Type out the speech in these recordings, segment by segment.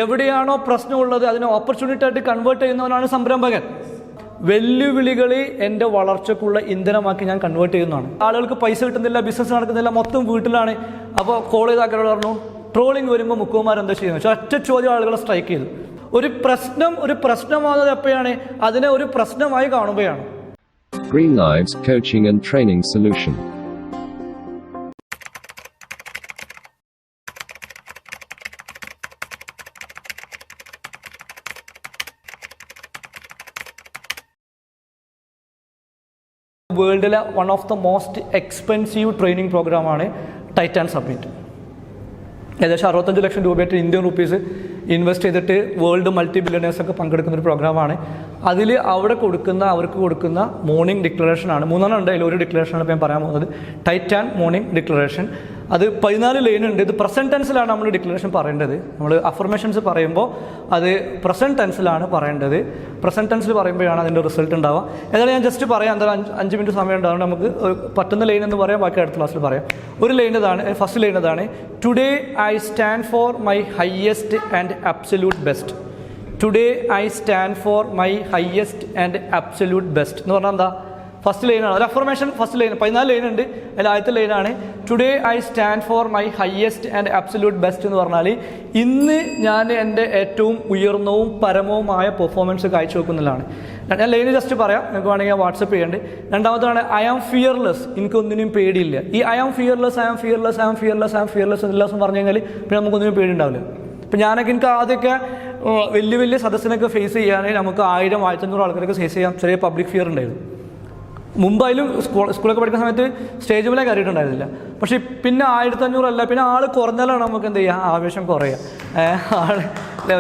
എവിടെയാണോ പ്രശ്നമുള്ളത് അതിനെ ഓപ്പർച്യൂണിറ്റി ആയിട്ട് കൺവേർട്ട് ചെയ്യുന്നവനാണ് സംരംഭകൻ. വെല്ലുവിളികളെ എൻ്റെ വളർച്ചയ്ക്കുള്ള ഇന്ധനമാക്കി ഞാൻ കൺവേർട്ട് ചെയ്യുന്നതാണ്. ആളുകൾക്ക് പൈസ കിട്ടുന്നില്ല, ബിസിനസ് നടക്കുന്നില്ല, മൊത്തം വീട്ടിലാണ്. അപ്പോൾ കോൾ ചെയ്ത ആൾക്കാരോട് പറഞ്ഞു, ട്രോളിങ് വരുമ്പോൾ മുക്കുമാരെന്താ ചെയ്യുന്നത്? ഒറ്റ ചോദ്യം ആളുകളെ സ്ട്രൈക്ക് ചെയ്തു. ഒരു പ്രശ്നമാകുന്നത് എപ്പോഴാണ്? അതിനെ ഒരു പ്രശ്നമായി കാണുമ്പോഴാണ്. Green Lives Coaching and Training Solution. വേൾഡിലെ one of the most expensive training പ്രോഗ്രാമാണ് ടൈറ്റാൻ സബ്മിറ്റ്. ഏകദേശം 65 ലക്ഷം രൂപയായിട്ട് ഇന്ത്യൻ റുപ്പീസ് ഇൻവെസ്റ്റ് ചെയ്തിട്ട് വേൾഡ് മൾട്ടി ബില്യണേഴ്സൊക്കെ പങ്കെടുക്കുന്ന ഒരു പ്രോഗ്രാമാണ്. അതിൽ അവർക്ക് കൊടുക്കുന്ന മോർണിംഗ് ഡിക്ലറേഷനാണ്. 3 ഉണ്ട്. അതിൽ ഒരു ഡിക്ലറേഷനാണ് ഇപ്പോൾ ഞാൻ പറയാൻ പോകുന്നത്. Titan morning declaration. അത് 14 ലൈൻ ഉണ്ട്. ഇത് പ്രസൻറ്റ് ടെൻസിലാണ് നമ്മൾ ഡിക്ലറേഷൻ പറയേണ്ടത്. നമ്മൾ അഫർമേഷൻസ് പറയുമ്പോൾ അത് പ്രസൻറ്റ് ടെൻസിലാണ് പറയേണ്ടത്. പ്രസൻറ്റ് ടെൻസിൽ പറയുമ്പോഴാണ് അതിൻ്റെ റിസൾട്ട് ഉണ്ടാവുക. ഏതായാലും ഞാൻ ജസ്റ്റ് പറയാം. എന്തായാലും 5 മിനിറ്റ് സമയം ഉണ്ടാകും. നമുക്ക് പറ്റുന്ന ലൈൻ എന്ന് പറയാം, ബാക്കി അടുത്ത ക്ലാസ്സിൽ പറയാം. ഒരു ലൈൻ ഇതാണ്, ഫസ്റ്റ് ലൈൻ ഇതാണ്. Today I stand for my highest and absolute best. Today I stand for my highest and absolute best എന്ന് പറഞ്ഞാൽ എന്താ? ഫസ്റ്റ് ലൈനാണ്. ഒരു അഫർമേഷൻ ഫസ്റ്റ് ലൈൻ. 14 ലൈൻ ഉണ്ട്. അതിൽ ആദ്യത്തെ ലൈനാണ് today I stand for my highest and absolute best എന്ന് പറഞ്ഞാൽ ഇന്ന് ഞാൻ എൻ്റെ ഏറ്റവും ഉയർന്നവും പരമവുമായ പെർഫോമൻസ് കാഴ്ചവെക്കുന്നതാണ്. ഞാൻ ലൈന് ജസ്റ്റ് പറയാം, നിങ്ങൾക്ക് വേണമെങ്കിൽ വാട്സപ്പ് ചെയ്യേണ്ടത്. രണ്ടാമതാണ് ഐ ആം ഫിയർലെസ്. എനിക്കൊന്നിനും പേടിയില്ല. ഈ ഐ ആം ഫിയർലെസ് എല്ലാ ദിവസം പറഞ്ഞു കഴിഞ്ഞാൽ പിന്നെ നമുക്കൊന്നിനും പേടിയുണ്ടാവില്ല. ഇപ്പം എനിക്ക് ആദ്യമൊക്കെ വലിയ സദസ്സിനൊക്കെ ഫേസ് ചെയ്യാനായി നമുക്ക് 1000, 1500 ആൾക്കാരൊക്കെ ഫേസ് ചെയ്യാം. ചെറിയ പബ്ലിക് ഫിയർ ഉണ്ടായിരുന്നു. മുമ്പായാലും സ്കൂളൊക്കെ പഠിക്കുന്ന സമയത്ത് സ്റ്റേജ് മേലെ കയറിയിട്ടുണ്ടായിരുന്നില്ല. പക്ഷേ പിന്നെ 1500 അല്ല, പിന്നെ ആൾ കുറഞ്ഞാലാണ് നമുക്ക് എന്ത് ചെയ്യുക, ആവേശം കുറയുക.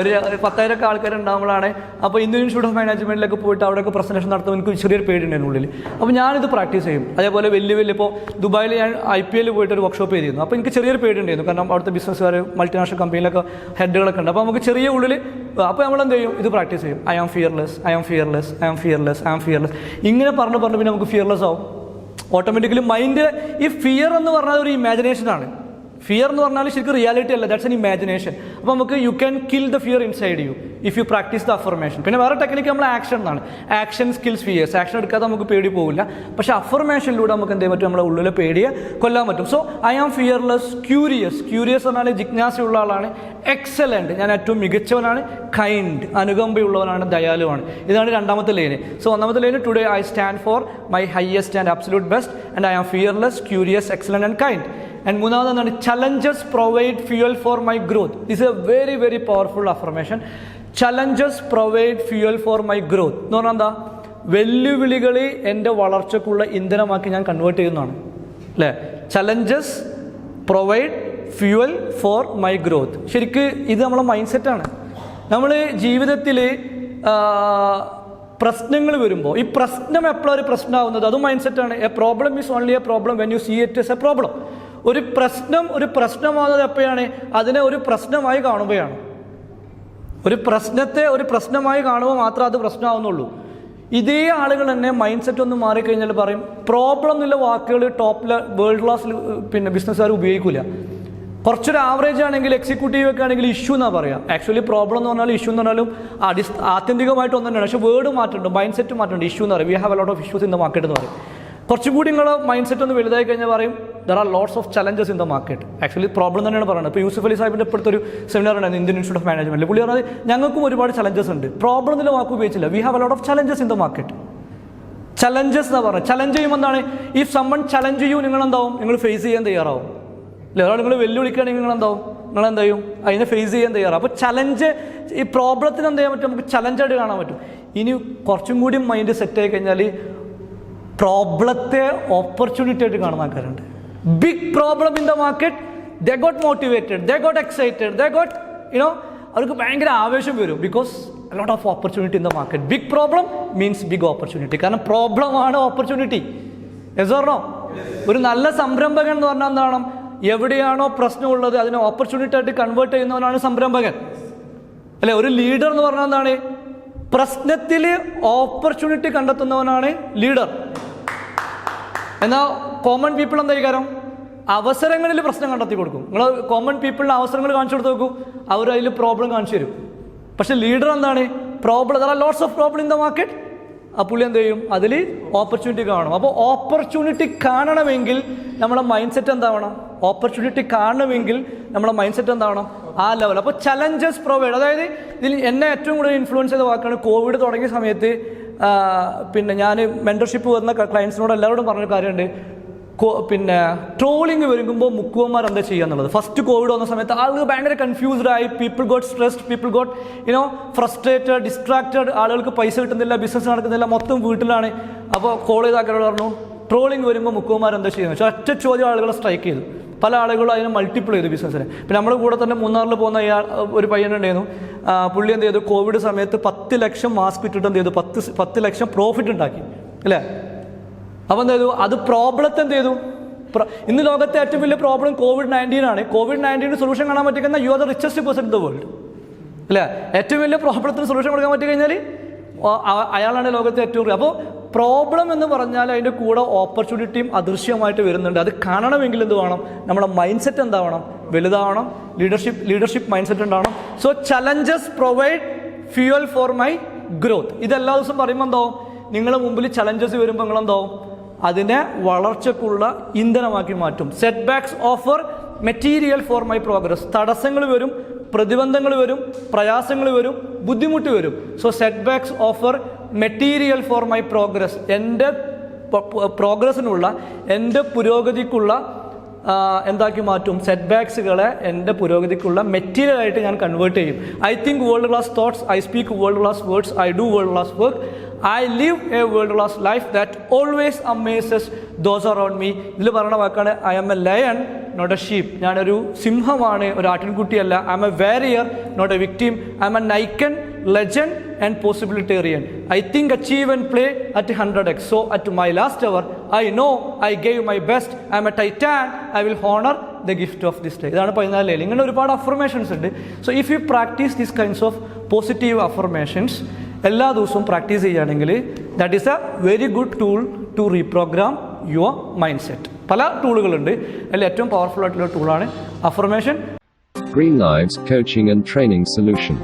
ഒരു 10,000 ആൾക്കാരുണ്ടാകുമ്പോഴാണ്. അപ്പോൾ ഇന്ത്യൻ ഇൻസ്റ്റിറ്റ്യൂട്ട് ഓഫ് മാനേജ്മെൻറ്റിലൊക്കെ പോയിട്ട് അവിടെയൊക്കെ പ്രസൻറ്റേഷൻ നടത്തുമ്പോൾ എനിക്ക് ചെറിയൊരു പേടിയുണ്ടായിരുന്നു ഉള്ളിൽ. അപ്പോൾ ഞാനിത് പ്രാക്ടീസ് ചെയ്യും. അതേപോലെ വലിയ ഇപ്പോൾ ദുബായിൽ ഞാൻ IPL പോയിട്ട് ഒരു വർക്ക്ഷോപ്പ് ചെയ്തിരുന്നു. അപ്പോൾ എനിക്ക് ചെറിയൊരു പേടിയുണ്ടായിരുന്നു. കാരണം അവിടുത്തെ ബിസിനസ്സുകാർ മൾട്ടിനാഷണൽ കമ്പനിയിലൊക്കെ ഹെഡുകളൊക്കെ ഉണ്ട്. അപ്പോൾ നമുക്ക് ചെറിയ ഉള്ളിൽ അപ്പോൾ നമ്മളെന്ത് ചെയ്യും, ഇത് പ്രാക്ടീസ് ചെയ്യും. I am fearless. ഇങ്ങനെ പറഞ്ഞു പിന്നെ നമുക്ക് ഫിയർലെസ് ആവും. ഓട്ടോമാറ്റിക്കലി മൈൻഡ് ഈ ഫിയർ എന്ന് പറഞ്ഞാൽ ഒരു ഇമാജിനേഷനാണ്. ഫിയർ എന്ന് പറഞ്ഞാൽ ശരിക്കും റിയാലിറ്റി അല്ല, ദാറ്റ്സ് എൻ ഇമാജിനേഷൻ. അപ്പോൾ നമുക്ക് you can kill the fear inside you if you practice the affirmation. പിന്നെ വേറെ ടെക്നിക്ക് നമ്മൾ ആക്ഷൻ എന്നാണ്. Action skills fears. ആക്ഷൻ എടുക്കാതെ നമുക്ക് പേടി പോകില്ല. പക്ഷേ അഫർമേഷനിലൂടെ നമുക്ക് എന്ത് ചെയ്യാൻ പറ്റും, നമ്മുടെ ഉള്ളിലെ പേടിയെ കൊല്ലാൻ പറ്റും. So I am fearless. Curious പറഞ്ഞാൽ ജിജ്ഞാസയുള്ള ആളാണ്. എക്സലൻറ്റ്, ഞാൻ ഏറ്റവും മികച്ചവനാണ്. കൈൻഡ്, അനുകമ്പയുള്ളവനാണ്, ദയാലുവാണ്. ഇതാണ് രണ്ടാമത്തെ ലൈന്. സോ ഒന്നാമത്തെ line today I stand for my highest and absolute best and I am fearless, curious, excellent and kind. And മൂന്നാമത് എന്താണ്? Challenges provide fuel for my growth. This a very very powerful affirmation. Challenges provide fuel for my growth എന്ന് പറഞ്ഞാൽ എന്താ? വെല്ലുവിളികളെ എൻ്റെ വളർച്ചയ്ക്കുള്ള ഇന്ധനമാക്കി ഞാൻ convert ചെയ്യുന്നതാണ്, അല്ലേ? Challenges provide fuel for my growth. ശരിക്ക് ഇത് നമ്മളെ മൈൻഡ് സെറ്റാണ്. നമ്മൾ ജീവിതത്തിൽ പ്രശ്നങ്ങൾ വരുമ്പോൾ ഈ പ്രശ്നം എപ്പോഴാണ് ഒരു പ്രശ്നമാവുന്നത്? അതും മൈൻഡ് സെറ്റാണ്. A problem is only a problem when you see it as a problem. ഒരു പ്രശ്നമാകുന്നത് എപ്പോഴാണ്? അതിനെ ഒരു പ്രശ്നമായി കാണുമ്പോഴാണ്. ഒരു പ്രശ്നത്തെ ഒരു പ്രശ്നമായി കാണുമ്പോൾ മാത്രമേ അത് പ്രശ്നമാവുന്നുള്ളൂ. ഇതേ ആളുകൾ തന്നെ മൈൻഡ് സെറ്റ് ഒന്ന് മാറിക്കഴിഞ്ഞാൽ പറയും പ്രോബ്ലം എന്നുള്ള വാക്കുകൾ വേൾഡ് ക്ലാസ്സിൽ പിന്നെ ബിസിനസ്സുകാർ ഉപയോഗിക്കില്ല. കുറച്ചൊരു ആവറേജ് ആണെങ്കിൽ എക്സിക്യൂട്ടീവ് ഒക്കെ ആണെങ്കിൽ ഇഷ്യൂ എന്നാണ് പറയുക. ആക്ച്വലി പ്രോബ്ലം എന്ന് പറഞ്ഞാൽ ഇഷ്യൂ എന്ന് പറഞ്ഞാലും ആത്യന്തികമായിട്ട് ഒന്നും തന്നെയാണ്. പക്ഷേ വേർഡ് മാറ്റുന്നുണ്ട്, മൈൻഡ് സെറ്റ് മാറ്റുന്നുണ്ട്. ഇഷ്യൂ എന്ന് പറയും. V have a lot of issues in the market എന്ന് പറയും. കുറച്ചും കൂടി നിങ്ങൾ മൈൻഡ് സെറ്റ് ഒന്ന് വലുതായി കഴിഞ്ഞാൽ പറയും there are lots of challenges in the market. Actually problem തന്നെയാണ് പറയുന്നത്. ഇപ്പോൾ യൂസുഫ് അലി സാഹിബിൻ്റെ ഇപ്പോഴത്തെ സെമിനാർ ഉണ്ടായിരുന്നു ഇന്ത്യൻ ഇൻസ്റ്റിറ്റ്യൂട്ട് ഓഫ് മാനേജ്മെൻറ്റിൽ. പുള്ളി പറഞ്ഞത് ഞങ്ങൾക്കും ഒരുപാട് ചലഞ്ചസ് ഉണ്ട്. പ്രോബ്ലം എന്നുള്ള വാക്ക് ഉപയോഗിച്ചില്ല. We have a lot of challenges in the market. Challenges എന്നാണ് പറയുന്നത്. ചലഞ്ച് ചെയ്യുമ്പോൾ എന്താണ്? ഇഫ് സമ്മൺ ചലഞ്ച് ചെയ്യൂ, നിങ്ങൾ എന്താവും? നിങ്ങൾ ഫേസ് ചെയ്യാൻ തയ്യാറാവും, അല്ലെ? ഒരാൾ നിങ്ങൾ വെല്ലുവിളിക്കുകയാണെങ്കിൽ നിങ്ങൾ എന്ത് ചെയ്യും? അതിനെ ഫേസ് ചെയ്യാൻ തയ്യാറാവും. അപ്പോൾ ചലഞ്ച്, ഈ പ്രോബ്ലത്തിന് എന്ത് ചെയ്യാൻ പറ്റും? നമുക്ക് ചലഞ്ചായിട്ട് കാണാൻ പറ്റും. ഇനി കുറച്ചും കൂടി മൈൻഡ് സെറ്റ് ആയി കഴിഞ്ഞാൽ പ്രോബ്ലത്തെ ഓപ്പർച്യൂണിറ്റി ആയിട്ട് കാണുന്ന ആൾക്കാരുണ്ട്. Big problem in the market, they got motivated, they got excited, they got അവർക്ക് ഭയങ്കര ആവേശം വരും. Because a lot of opportunity in the market. Big problem means big opportunity. കാരണം പ്രോബ്ലമാണ് ഓപ്പർച്യൂണിറ്റി. Yes or no? ഒരു നല്ല സംരംഭകൻ എന്ന് പറഞ്ഞാൽ എന്താണ്? എവിടെയാണോ പ്രശ്നമുള്ളത് അതിനെ ഓപ്പർച്യൂണിറ്റി ആയിട്ട് കൺവേർട്ട് ചെയ്യുന്നവനാണ് സംരംഭകൻ, അല്ലെ? ഒരു ലീഡർ എന്ന് പറഞ്ഞാൽ എന്താണ്? പ്രശ്നത്തിൽ ഓപ്പർച്യൂണിറ്റി കണ്ടെത്തുന്നവനാണ് ലീഡർ. എന്നാൽ കോമൺ പീപ്പിൾ എന്താ കാരണം? അവസരങ്ങളിൽ പ്രശ്നം കണ്ടെത്തി കൊടുക്കും. നിങ്ങൾ കോമൺ പീപ്പിളിന് അവസരങ്ങൾ കാണിച്ചു കൊടുത്ത് നോക്കൂ, അവർ അതിൽ പ്രോബ്ലം കാണിച്ചു തരും. പക്ഷെ ലീഡർ എന്താണ്, problem, there are lots of problem in the market. ആ പുള്ളി എന്ത് ചെയ്യും, അതിൽ ഓപ്പർച്യൂണിറ്റി കാണും. അപ്പോൾ ഓപ്പർച്യൂണിറ്റി കാണണമെങ്കിൽ നമ്മുടെ മൈൻഡ് സെറ്റ് എന്താവണം, ഓപ്പർച്യൂണിറ്റി കാണണമെങ്കിൽ നമ്മുടെ മൈൻഡ് സെറ്റ് എന്താവണം, ആ ലെവൽ. അപ്പോൾ ചലഞ്ചസ് പ്രൊവൈഡ്, അതായത് ഇതിൽ എന്നെ ഏറ്റവും കൂടുതൽ ഇൻഫ്ലുവൻസ് ചെയ്ത വാക്കാണ് കോവിഡ് തുടങ്ങിയ സമയത്ത് പിന്നെ ഞാൻ മെൻറ്റർഷിപ്പ് വന്ന ക്ലയൻസിനോട് എല്ലാവരോടും പറഞ്ഞൊരു കാര്യമുണ്ട്, പിന്നെ ട്രോളിങ് വരുമ്പോൾ മുക്കുവന്മാർ എന്താ ചെയ്യുക എന്നുള്ളത്. ഫസ്റ്റ് കോവിഡ് വന്ന സമയത്ത് ആളുകൾ ഭയങ്കര കൺഫ്യൂസ്ഡ് ആയി, people got stressed, people got frustrated, distracted, ആളുകൾക്ക് പൈസ കിട്ടുന്നില്ല, ബിസിനസ് നടക്കുന്നില്ല, മൊത്തം വീട്ടിലാണ്. അപ്പോൾ കോൾ ചെയ്ത ആൾക്കാരോട് പറഞ്ഞു ട്രോളിങ് വരുമ്പോൾ മുക്കുവന്മാർ എന്താ ചെയ്യുന്നത് വെച്ചാൽ ഒറ്റ ചോദ്യം ആളുകളെ സ്ട്രൈക്ക് ചെയ്തു. പല ആളുകളും അതിനെ മൾട്ടിപ്പിൾ ചെയ്തു ബിസിനസ്സിനെ. പിന്നെ നമ്മുടെ കൂടെ തന്നെ മൂന്നാറിൽ പോകുന്ന ഒരു പയ്യനുണ്ടായിരുന്നു, പുള്ളി എന്ത് ചെയ്തു, കോവിഡ് സമയത്ത് 10 ലക്ഷം മാസ്ക് ഇട്ടിട്ട് എന്ത് ചെയ്തു, 10 ലക്ഷം പ്രോഫിറ്റ് ഉണ്ടാക്കി അല്ലേ. അപ്പോൾ എന്ത് ചെയ്തു, അത് പ്രോബ്ലത്തെ എന്ത് ചെയ്തു, ഇന്ന് ലോകത്തെ ഏറ്റവും വലിയ പ്രോബ്ലം COVID-19 ആണ്. COVID-19 സൊല്യൂഷൻ കാണാൻ പറ്റിക്കഴിഞ്ഞാൽ you are the richest person in the world അല്ലേ. ഏറ്റവും വലിയ പ്രോബ്ലത്തിന് സൊല്യൂഷൻ കൊടുക്കാൻ പറ്റിക്കഴിഞ്ഞാൽ അയാളാണ് ലോകത്തെ ഏറ്റവും. അപ്പോൾ പ്രോബ്ലം എന്ന് പറഞ്ഞാൽ അതിൻ്റെ കൂടെ ഓപ്പർച്യൂണിറ്റിയും അദൃശ്യമായിട്ട് വരുന്നുണ്ട്. അത് കാണണമെങ്കിൽ എന്ത് വേണം, നമ്മുടെ മൈൻഡ് സെറ്റ് എന്താവണം, വലുതാവണം, ലീഡർഷിപ്പ് മൈൻഡ് സെറ്റ് ഉണ്ടാവണം. So challenges provide fuel for my growth. ഇതെല്ലാ ദിവസവും പറയുമ്പോൾ എന്താവും, നിങ്ങളുടെ മുമ്പിൽ ചലഞ്ചസ് വരുമ്പോൾ നിങ്ങളെന്താവും, അതിനെ വളർച്ചക്കുള്ള ഇന്ധനമാക്കി മാറ്റും. Set backs offer material for my progress. തടസ്സങ്ങൾ വരും, പ്രതിബന്ധങ്ങൾ വരും, പ്രയാസങ്ങൾ വരും, ബുദ്ധിമുട്ട് വരും. So set backs offer material for my progress. എൻ്റെ പ്രോഗ്രസ്സിനുള്ള, എൻ്റെ പുരോഗതിക്കുള്ള എന്താക്കി മാറ്റും, സെറ്റ് ബാക്സുകളെ എൻ്റെ പുരോഗതിക്കുള്ള മെറ്റീരിയൽ ആയിട്ട് ഞാൻ കൺവേർട്ട് ചെയ്യും. I think world class thoughts, I speak world class words, I do world class work, I live a world class life that always amazes those around me. ഇതിൽ പറയുന്ന വാക്കാണ് I am a lion not a sheep. ഞാനൊരു സിംഹമാണ്, ഒരു ആട്ടിൻകുട്ടിയല്ല. I am a warrior not a victim. I am an icon, legend and possibilitarian. I think, achieve and play at 100x. So at my last hour I know I gave my best. I am a titan. I will honor the gift of this day. ഇതാണ് 14 ലേയിൽ. ഇങ്ങനെ ഒരുപാട് affirmations ഉണ്ട്. So if you practice these kinds of positive affirmations എല്ലാ ദിവസവും practice ചെയ്യുകയാണെങ്കിൽ that is a very good tool to reprogram your mindset. പല ടൂളുകളുണ്ട്, അതിൽ ഏറ്റവും പവർഫുൾ ആയിട്ടുള്ള ടൂളാണ് affirmation. Green Lives Coaching and Training Solution.